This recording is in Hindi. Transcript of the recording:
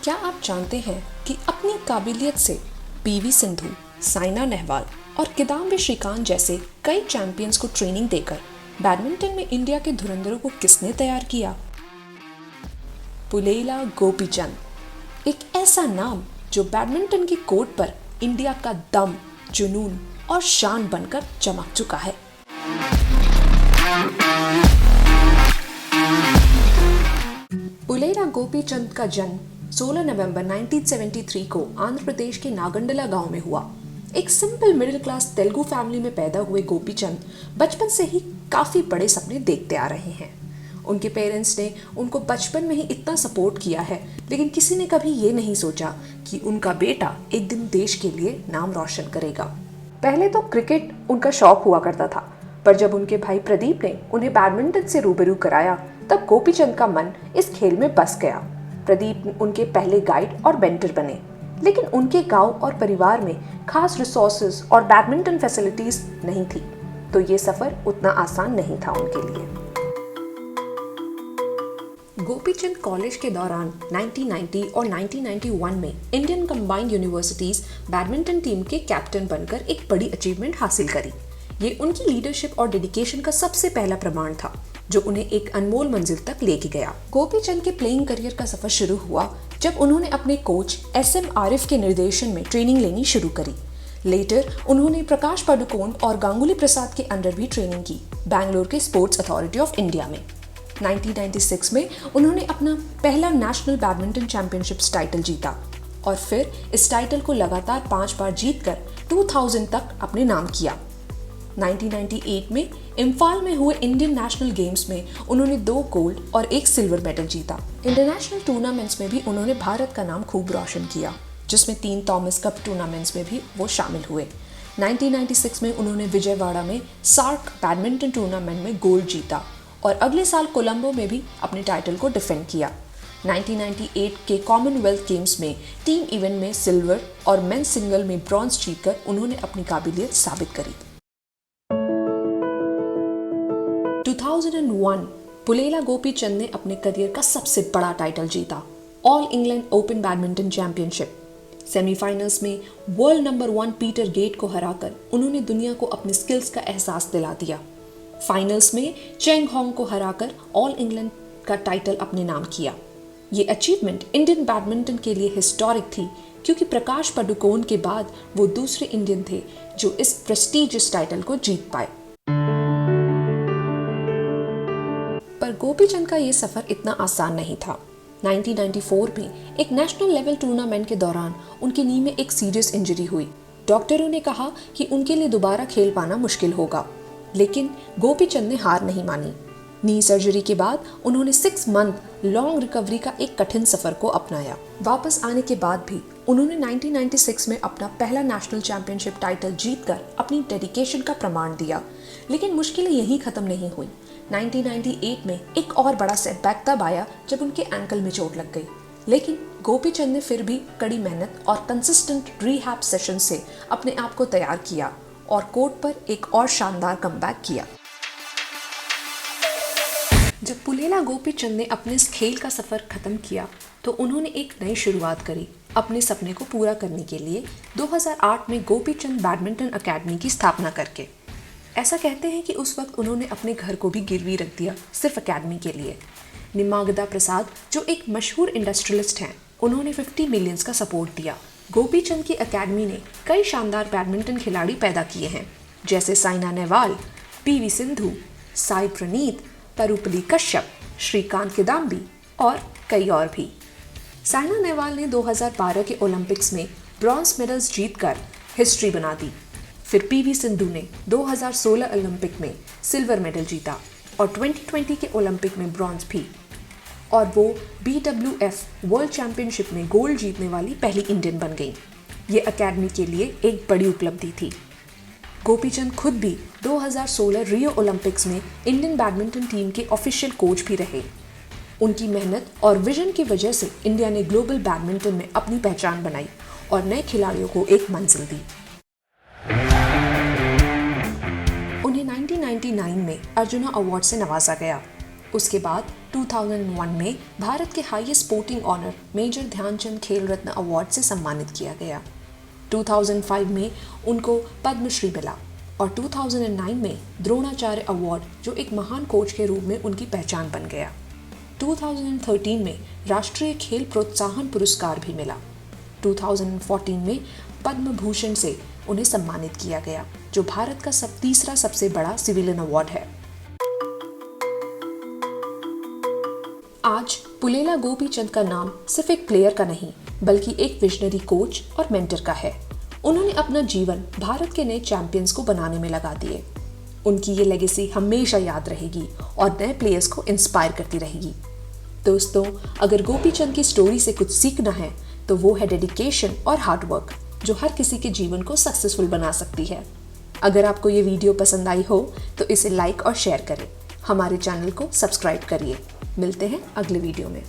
क्या आप जानते हैं कि अपनी काबिलियत से पीवी सिंधु, साइना नेहवाल और किदाम्बी श्रीकांत जैसे कई चैंपियंस को ट्रेनिंग देकर बैडमिंटन में इंडिया के धुरंधरों को किसने तैयार किया? पुलेला गोपीचंद, एक ऐसा नाम जो बैडमिंटन की कोर्ट पर इंडिया का दम, जुनून और शान बनकर चमक चुका है। पुलेला गोपीचंद का जन्म 16 नवंबर 1973 को आंध्र प्रदेश के नागंडला गांव में हुआ। एक simple middle class Telugu family में पैदा हुए गोपीचंद बचपन से ही काफी बड़े सपने देखते आ रहे हैं। उनके पेरेंट्स ने उनको बचपन में ही इतना सपोर्ट किया है, लेकिन किसी ने कभी ये नहीं सोचा कि उनका बेटा एक दिन देश के लिए नाम रोशन करेगा। पहले तो क्रिकेट उनका शौक हुआ करता था, पर जब उनके भाई प्रदीप ने उन्हें बैडमिंटन से रूबरू कराया, तब गोपीचंद का मन इस खेल में बस गया। प्रदीप उनके पहले गाइड और मेंटर बने, लेकिन उनके गांव और परिवार में खास रिसोर्सेज और बैडमिंटन फैसिलिटीज नहीं थी, तो ये सफर उतना आसान नहीं था उनके लिए। गोपीचंद कॉलेज के दौरान 1990 और 1991 में Indian combined universities badminton team के कैप्टन बनकर एक बड़ी अचीवमेंट हासिल करी। ये उनकी लीडरशिप और डेडिकेशन का सबसे पहला प्रमाण था, जो उन्हें एक अनमोल मंजिल तक लेके गया। गोपीचंद के प्लेइंग करियर का सफर शुरू हुआ जब उन्होंने अपने कोच SM आरिफ के निर्देशन में ट्रेनिंग लेनी शुरू करी। लेटर उन्होंने प्रकाश पादुकोण और गांगुली प्रसाद के अंडर भी ट्रेनिंग की, बैंगलोर के स्पोर्ट्स अथॉरिटी ऑफ इंडिया में। 1996 में उन्होंने अपना पहला नेशनल बैडमिंटन चैंपियनशिप्स टाइटल जीता और फिर इस टाइटल को लगातार 5 बार जीतकर 2000 तक अपने नाम किया। 1998 में इम्फाल में हुए इंडियन नेशनल गेम्स में उन्होंने 2 गोल्ड और 1 सिल्वर मेडल जीता। इंटरनेशनल टूर्नामेंट्स में भी उन्होंने भारत का नाम खूब रोशन किया, जिसमें 3 थॉमस कप टूर्नामेंट्स में भी वो शामिल हुए। 1996 में उन्होंने विजयवाड़ा में सार्क बैडमिंटन टूर्नामेंट में गोल्ड जीता और अगले साल कोलंबो में भी अपने टाइटल को डिफेंड किया। 1998 के कॉमनवेल्थ गेम्स में टीम इवेंट में सिल्वर और मेंस सिंगल में ब्रॉन्ज जीतकर उन्होंने अपनी काबिलियत साबित करी। 2001 पुलेला गोपीचंद ने अपने करियर का सबसे बड़ा टाइटल जीता, all England open badminton championship. Semifinals में वर्ल्ड नंबर 1 पीटर गेट को हराकर उन्होंने दुनिया को अपनी स्किल्स का एहसास दिला दिया। फाइनल्स में चेंग होंग को हराकर ऑल इंग्लैंड का टाइटल अपने नाम किया। ये अचीवमेंट इंडियन बैडमिंटन के लिए हिस्टोरिक थी, क्योंकि प्रकाश पादुकोण के बाद वो दूसरे इंडियन थे जो इस प्रेस्टीजियस टाइटल को जीत पाए। पर गोपीचंद का ये सफर इतना आसान नहीं था। 1994 में एक नेशनल लेवल टूर्नामेंट के दौरान उनकी नी में एक सीरियस इंजरी हुई। डॉक्टरों ने कहा कि उनके लिए दोबारा खेल पाना मुश्किल होगा, लेकिन गोपीचंद ने हार नहीं मानी। नी सर्जरी के बाद उन्होंने 6 मंथ लॉन्ग रिकवरी का एक कठिन सफर को अपनाया। वापस आने के बाद भी उन्होंने 1996 में अपना पहला नेशनल चैंपियनशिप टाइटल जीतकर अपनी डेडिकेशन का प्रमाण दिया, लेकिन मुश्किलें यहीं खत्म नहीं हुई। 1998 में एक और बड़ा सेटबैक तब आया जब उनके एंकल में चोट लग गई, लेकिन गोपीचंद ने फिर भी कड़ी मेहनत और कंसिस्टेंट रिहैब सेशन से अपने आप को तैयार किया और कोर्ट पर एक और शानदार कमबैक किया। जब पुलेला गोपीचंद ने अपने इस खेल का सफर खत्म किया, तो उन्होंने एक नई शुरुआत करी। अपने सपने को पूरा करने के लिए 2008 में गोपीचंद बैडमिंटन अकेडमी की स्थापना करके, ऐसा कहते हैं कि उस वक्त उन्होंने अपने घर को भी गिरवी रख दिया सिर्फ अकेडमी के लिए। निमागदा प्रसाद, जो एक मशहूर इंडस्ट्रियलिस्ट हैं, उन्होंने 50 मिलियंस का सपोर्ट दिया। गोपीचंद की अकेडमी ने कई शानदार बैडमिंटन खिलाड़ी पैदा किए हैं, जैसे साइना नेहवाल, PV सिंधु, साई प्रणीत, परुपल्ली कश्यप, श्रीकांत किदाम्बी और कई और भी। साइना नेहवाल ने 2012 के ओलंपिक्स में ब्रॉन्ज मेडल्स जीतकर हिस्ट्री बना दी। फिर PV सिंधु ने 2016 ओलंपिक में सिल्वर मेडल जीता और 2020 के ओलंपिक में ब्रॉन्ज भी, और वो BWF वर्ल्ड चैंपियनशिप में गोल्ड जीतने वाली पहली इंडियन बन गई। ये अकेडमी के लिए एक बड़ी उपलब्धि थी। गोपीचंद खुद भी 2016 रियो ओलंपिक्स में इंडियन बैडमिंटन टीम के ऑफिशियल कोच भी रहे। उनकी मेहनत और विजन की वजह से इंडिया ने ग्लोबल बैडमिंटन में अपनी पहचान बनाई और नए खिलाड़ियों को एक मंजिल दी। उन्हें 1999 में अर्जुना अवार्ड से नवाजा गया। उसके बाद 2001 में भारत के highest sporting honour major Dhyan Chand Khel Ratna award से सम्मानित किया गया। 2005 में उनको पद्मश्री मिला और 2009 में द्रोणाचार्य अवार्ड, जो एक महान कोच के रूप में उनकी पहचान बन गया। 2013 में राष्ट्रीय खेल प्रोत्साहन पुरस्कार भी मिला। 2014 में पद्म भूषण से उन्हें सम्मानित किया गया, जो भारत का तीसरा सबसे बड़ा सिविलियन अवार्ड है। आज पुलेला गोपीचंद का नाम सिर्फ एक प्लेयर का नहीं, बल्कि एक विजनरी कोच और मेंटर का है। उन्होंने अपना जीवन भारत के नए चैंपियंस को बनाने में लगा दिए। उनकी ये लेगेसी हमेशा याद रहेगी और नए प्लेयर्स को इंस्पायर करती रहेगी। दोस्तों, अगर गोपीचंद की स्टोरी से कुछ सीखना है तो वो है डेडिकेशन और हार्डवर्क, जो हर किसी के जीवन को सक्सेसफुल बना सकती है। अगर आपको ये वीडियो पसंद आई हो तो इसे लाइक और शेयर करें। हमारे चैनल को सब्सक्राइब करिए। मिलते हैं अगले वीडियो में।